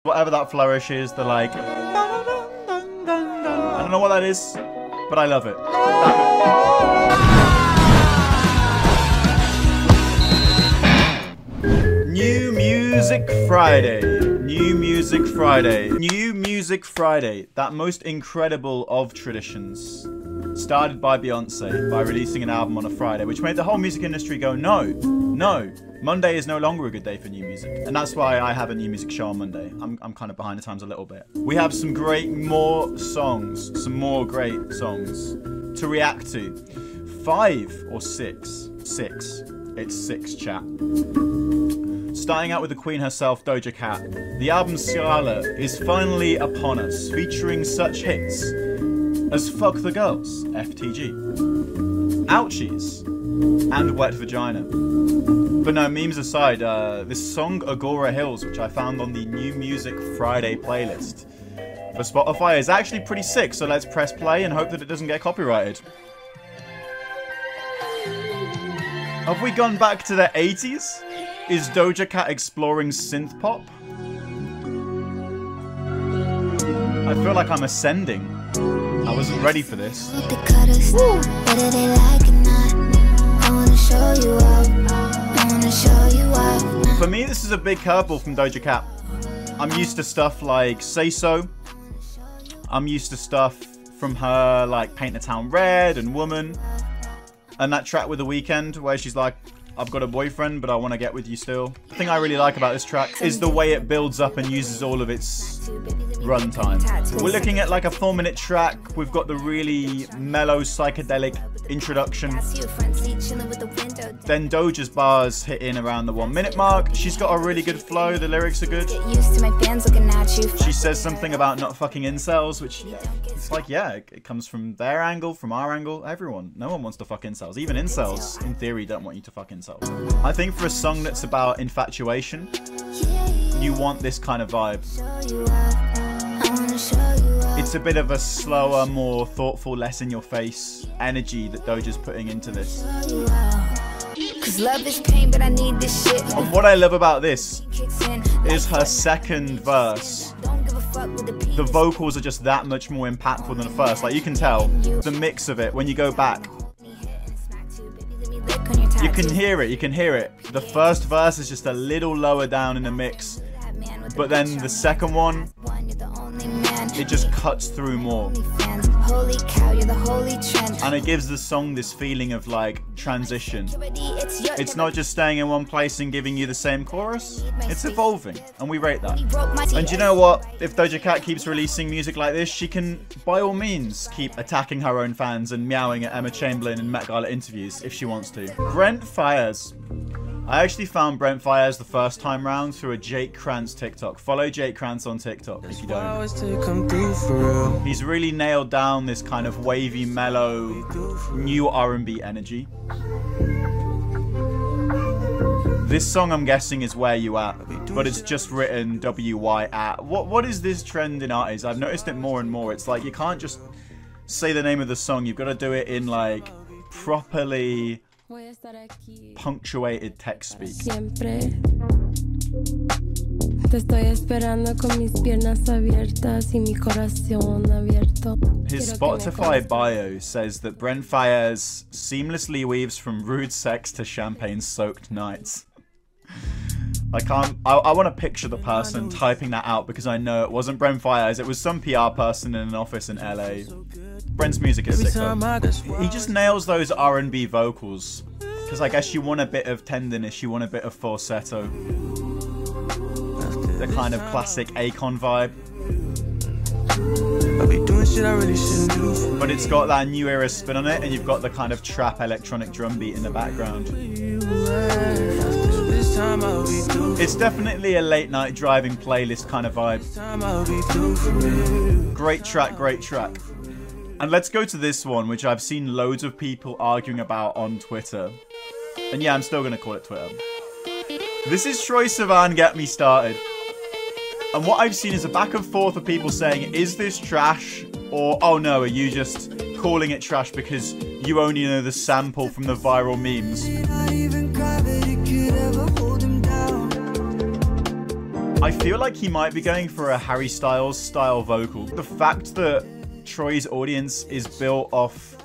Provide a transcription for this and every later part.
Whatever that flourish is, the like... I don't know what that is, but I love it. New Music Friday. New Music Friday. New Music Friday. That most incredible of traditions. Started by Beyonce by releasing an album on a Friday, which made the whole music industry go, no, no. Monday is no longer a good day for new music. And that's why I have a new music show on Monday. I'm kind of behind the times a little bit. We have some more great songs to react to. 5 or 6. 6. It's 6, chat. Starting out with the queen herself, Doja Cat. The album Scala is finally upon us, featuring such hits as Fuck the Girls, FTG, Ouchies, and Wet Vagina. But no, memes aside, this song Agora Hills, which I found on the New Music Friday playlist for Spotify, is actually pretty sick, so let's press play and hope that it doesn't get copyrighted. Have we gone back to the 80s? Is Doja Cat exploring synth pop? I feel like I'm ascending. I wasn't ready for this. For me, this is a big curveball from Doja Cat. I'm used to stuff like Say So. I'm used to stuff from her like Paint the Town Red and Woman. And that track with The Weeknd where she's like, I've got a boyfriend, but I want to get with you still. The thing I really like about this track is the way it builds up and uses all of its runtime. We're looking at like a 4-minute track. We've got the really mellow psychedelic introduction. Then Doja's bars hit in around the 1-minute mark. She's got a really good flow. The lyrics are good. She says something about not fucking incels, which it's like, yeah, it comes from their angle, from our angle, everyone. No one wants to fuck incels. Even incels, in theory, don't want you to fuck incels. I think for a song that's about infatuation, you want this kind of vibe. It's a bit of a slower, more thoughtful, less in your face energy that Doja's putting into this. And what I love about this is her second verse. The vocals are just that much more impactful than the first. Like, you can tell the mix of it when you go back. You can hear it, The first verse is just a little lower down in the mix, but then the second one, it just cuts through more. And it gives the song this feeling of like transition. It's not just staying in one place and giving you the same chorus, it's evolving, and we rate that. And you know what? If Doja Cat keeps releasing music like this, she can by all means keep attacking her own fans and meowing at Emma Chamberlain in Met Gala interviews if she wants to. Brent Faiyaz. I actually found Brent Faiyaz the first time round through a Jake Krantz TikTok. Follow Jake Krantz on TikTok if you don't. He's really nailed down this kind of wavy, mellow, new R&B energy. This song, I'm guessing, is Where You At, but it's just written W-Y at. What is this trend in artists? I've noticed it more and more. It's like you can't just say the name of the song. You've got to do it in like properly punctuated text speak. His Spotify bio says that Brent Faiyaz seamlessly weaves from rude sex to champagne-soaked nights. I want to picture the person typing that out because I know it wasn't Brent Faiyaz. It was some PR person in an office in LA. Brent's music is sick though. He just nails those R&B vocals. Because I guess you want a bit of tenderness, you want a bit of falsetto. The kind of classic Akon vibe. But it's got that new era spin on it, and you've got the kind of trap electronic drum beat in the background. It's definitely a late night driving playlist kind of vibe. Great track, great track. And let's go to this one, which I've seen loads of people arguing about on Twitter. And yeah, I'm still going to call it Twitter. This is Troye Sivan, Get Me Started. And what I've seen is a back and forth of people saying, is this trash? Or, oh no, are you just calling it trash because you only know the sample from the viral memes? I feel like he might be going for a Harry Styles style vocal. The fact that Troye's audience is built off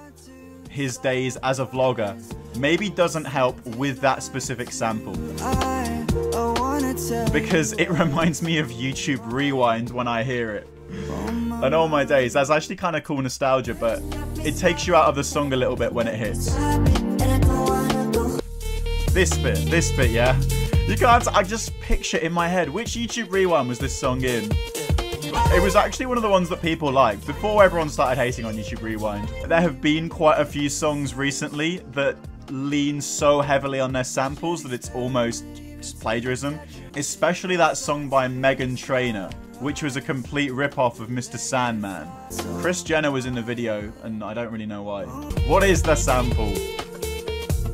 his days as a vlogger maybe doesn't help with that specific sample. Because it reminds me of YouTube Rewind when I hear it. And all my days, that's actually kind of cool nostalgia, but it takes you out of the song a little bit when it hits. This bit, yeah. You can't, I just picture in my head, which YouTube Rewind was this song in? It was actually one of the ones that people liked, before everyone started hating on YouTube Rewind. There have been quite a few songs recently that lean so heavily on their samples that it's almost plagiarism. Especially that song by Meghan Trainor, which was a complete rip-off of Mr. Sandman. Kris Jenner was in the video, and I don't really know why. What is the sample?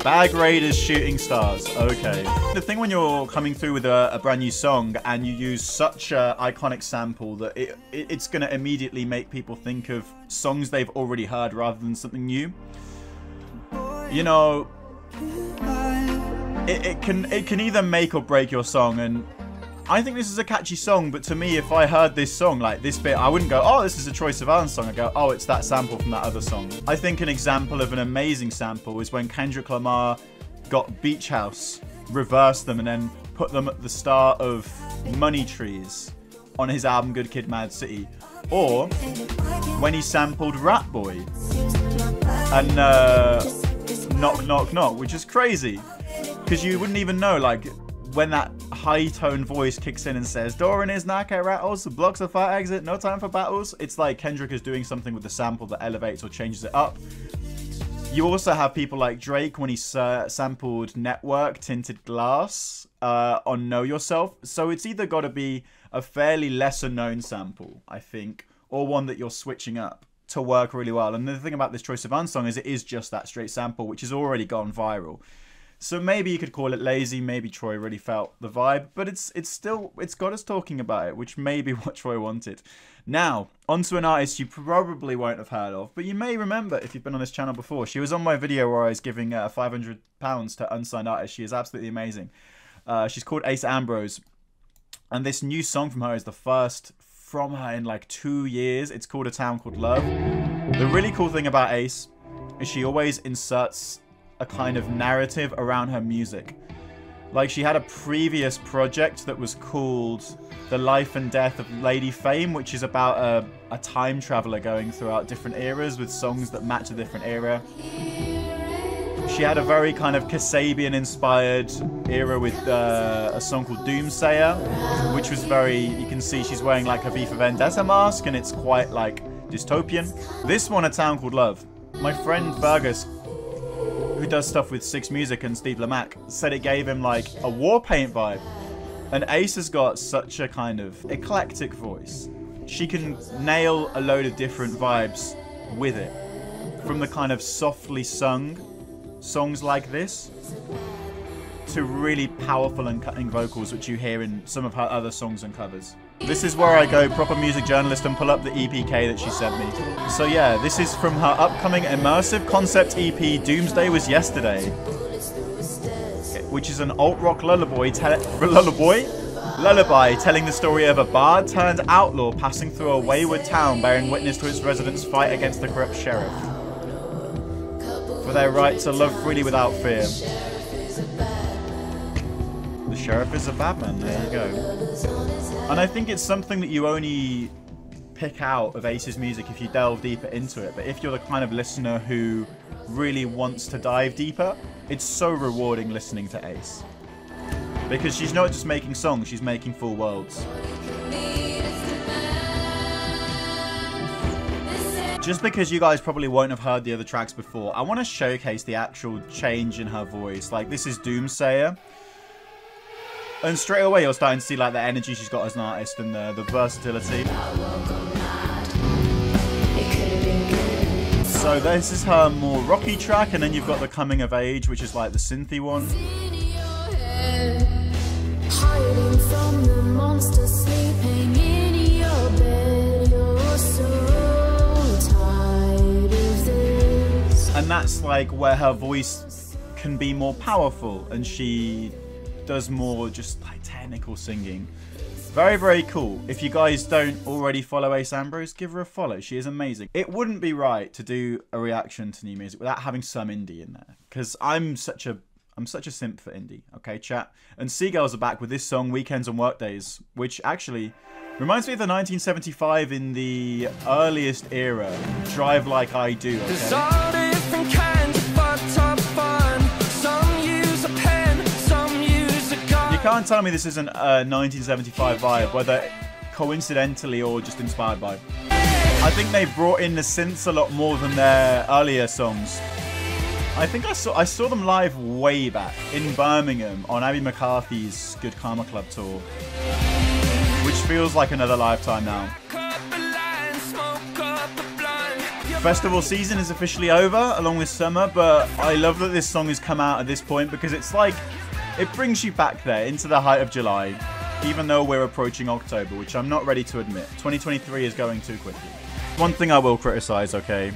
Bag Raiders Shooting Stars. Okay. The thing when you're coming through with a brand new song and you use such an iconic sample that it's going to immediately make people think of songs they've already heard rather than something new. You know, it can either make or break your song, and I think this is a catchy song, but to me, if I heard this song, like this bit, I wouldn't go, oh, this is a Troye Sivan song. I go, oh, it's that sample from that other song. I think an example of an amazing sample is when Kendrick Lamar got Beach House, reversed them, and then put them at the start of Money Trees on his album Good Kid, Mad City. Or when he sampled Rat Boy and Knock Knock Knock, which is crazy. Because you wouldn't even know, like, when that high-tone voice kicks in and says, door in his neck, I rattles, blocks a fire exit, no time for battles. It's like Kendrick is doing something with the sample that elevates or changes it up. You also have people like Drake when he sampled Network Tinted Glass on Know Yourself. So it's either got to be a fairly lesser-known sample, I think, or one that you're switching up to work really well. And the thing about this Troye Sivan song is it is just that straight sample, which has already gone viral. So maybe you could call it lazy, maybe Troye really felt the vibe, but it's got us talking about it, which may be what Troye wanted. Now, onto an artist you probably won't have heard of, but you may remember if you've been on this channel before. She was on my video where I was giving £500 to unsigned artists. She is absolutely amazing. She's called Ace Ambrose, and this new song from her is the first from her in like 2 years. It's called A Town Called Love. The really cool thing about Ace is she always inserts a kind of narrative around her music. Like, she had a previous project that was called The Life and Death of Lady Fame, which is about a time traveler going throughout different eras with songs that match a different era. She had a very kind of Kasabian-inspired era with a song called Doomsayer, which was very, you can see she's wearing like a V for Vendetta mask, and it's quite like dystopian. This one, A Town Called Love. My friend Fergus, who does stuff with Six Music and Steve Lamacq, said it gave him like a war paint vibe. And Ace has got such a kind of eclectic voice. She can nail a load of different vibes with it. From the kind of softly sung songs like this to really powerful and cutting vocals, which you hear in some of her other songs and covers. This is where I go proper music journalist and pull up the EPK that she sent me. So yeah, this is from her upcoming immersive concept EP, Doomsday Was Yesterday, which is an alt-rock lullaby telling the story of a bard turned outlaw passing through a wayward town, bearing witness to its residents' fight against the corrupt sheriff for their right to love freely without fear. The sheriff is a bad man, there you go. And I think it's something that you only pick out of Ace's music if you delve deeper into it. But if you're the kind of listener who really wants to dive deeper, it's so rewarding listening to Ace. Because she's not just making songs, she's making full worlds. Just because you guys probably won't have heard the other tracks before, I want to showcase the actual change in her voice. Like, this is Doomsayer. And straight away you're starting to see like the energy she's got as an artist and the versatility. So this is her more rocky track, and then you've got the coming of age, which is like the synthy one. And that's like where her voice can be more powerful, and she does more just like technical singing. Very, very cool. If you guys don't already follow Ace Ambrose, give her a follow. She is amazing. It wouldn't be right to do a reaction to new music without having some indie in there, because I'm such a simp for indie. Okay, chat. And Seagulls are back with this song, Weekends and Workdays, which actually reminds me of the 1975 in the earliest era, Drive Like I Do. Okay? You can't tell me this isn't a 1975 vibe, whether coincidentally or just inspired by. I think they've brought in the synths a lot more than their earlier songs. I think I saw them live way back in Birmingham on Abby McCarthy's Good Karma Club tour, which feels like another lifetime now. Festival season is officially over along with summer, but I love that this song has come out at this point because it's like, it brings you back there into the height of July, even though we're approaching October, which I'm not ready to admit. 2023 is going too quickly. One thing I will criticize, okay?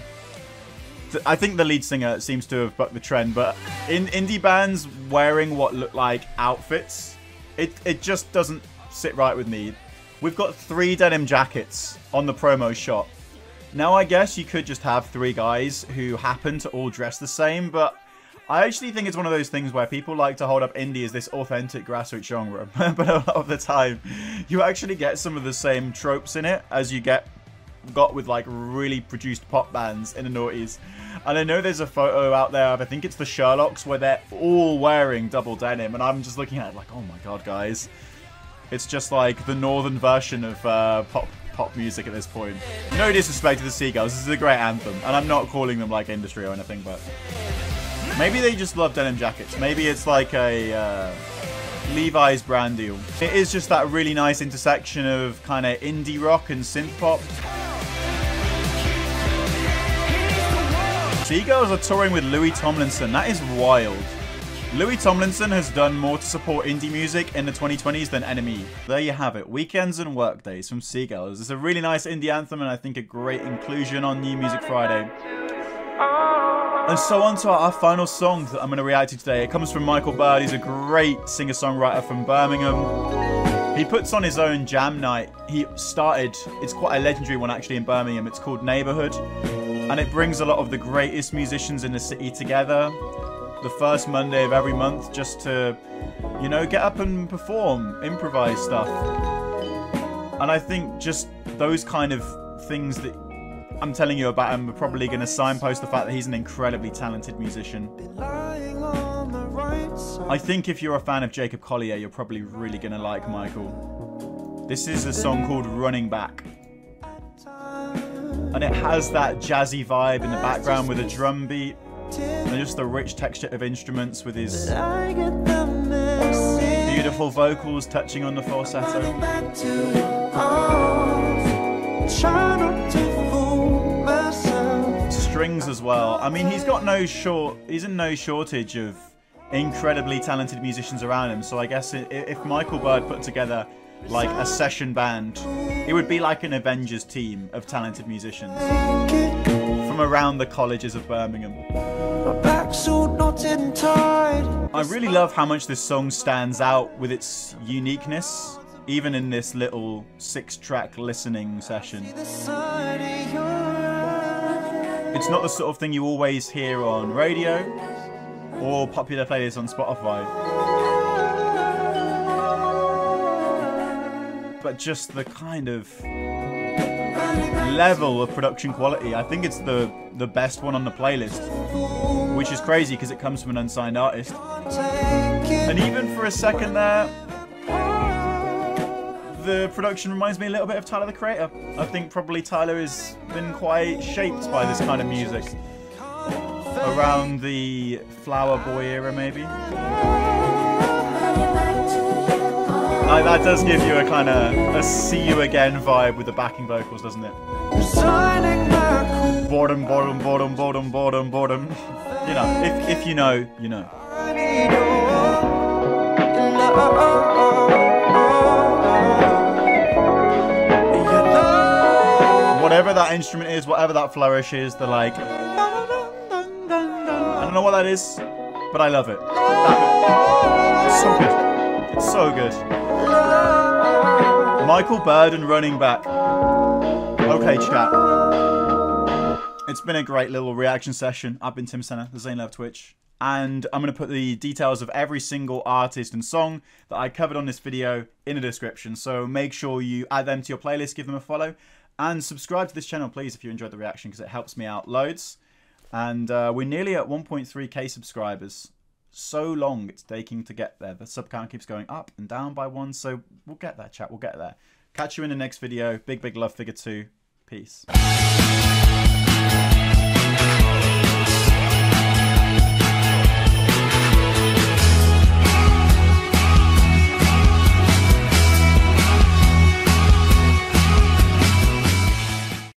I think the lead singer seems to have bucked the trend, but in indie bands wearing what look like outfits, it just doesn't sit right with me. We've got 3 denim jackets on the promo shot. Now, I guess you could just have 3 guys who happen to all dress the same, but I actually think it's one of those things where people like to hold up indie as this authentic grassroots genre, but a lot of the time, you actually get some of the same tropes in it as you got with like really produced pop bands in the noughties. And I know there's a photo out there of, I think it's the Sherlocks, where they're all wearing double denim, and I'm just looking at it like, oh my god, guys. It's just like the northern version of pop music at this point. No disrespect to the Seagulls, this is a great anthem, and I'm not calling them like industry or anything, but maybe they just love denim jackets. Maybe it's like a Levi's brand deal. It is just that really nice intersection of kind of indie rock and synth pop. Seagulls are touring with Louis Tomlinson. That is wild. Louis Tomlinson has done more to support indie music in the 2020s than NME. There you have it. Weekends and Workdays from Seagulls. It's a really nice indie anthem and I think a great inclusion on New Music Friday. And so on to our final song that I'm going to react to today. It comes from Michael Bird. He's a great singer-songwriter from Birmingham. He puts on his own jam night. He started, it's quite a legendary one actually in Birmingham. It's called Neighborhood. And it brings a lot of the greatest musicians in the city together the first Monday of every month just to, you know, get up and perform, improvise stuff. And I think just those kind of things that I'm telling you about him are probably going to signpost the fact that he's an incredibly talented musician. I think if you're a fan of Jacob Collier, you're probably really going to like Michael. This is a song called Running Back. And it has that jazzy vibe in the background with a drum beat. And just the rich texture of instruments with his beautiful vocals touching on the falsetto. Strings as well. I mean, he's in no shortage of incredibly talented musicians around him. So I guess if Michael Bird put together like a session band, it would be like an Avengers team of talented musicians from around the colleges of Birmingham. I really love how much this song stands out with its uniqueness, even in this little 6-track listening session. It's not the sort of thing you always hear on radio or popular playlists on Spotify. But just the kind of level of production quality, I think it's the best one on the playlist, which is crazy because it comes from an unsigned artist. And even for a second there, the production reminds me a little bit of Tyler the Creator. I think probably Tyler has been quite shaped by this kind of music around the Flower Boy era, maybe. That does give you a kind of a see you again vibe with the backing vocals, doesn't it? Boredom, boredom, boredom, boredom, boredom, boredom. You know, if you know, you know. Whatever that instrument is, whatever that flourish is, they're like, I don't know what that is, but I love it. It's so good. It's so good. Michael Burden running back. Okay, chat. It's been a great little reaction session. I've been Tim Senna, the Zane Love Twitch. And I'm going to put the details of every single artist and song that I covered on this video in the description. So make sure you add them to your playlist, give them a follow. And subscribe to this channel, please, if you enjoyed the reaction, because it helps me out loads. And we're nearly at 1.3k subscribers. So long it's taking to get there. The sub count keeps going up and down by one. So we'll get there, chat. We'll get there. Catch you in the next video. Big love, Figure 2. Peace.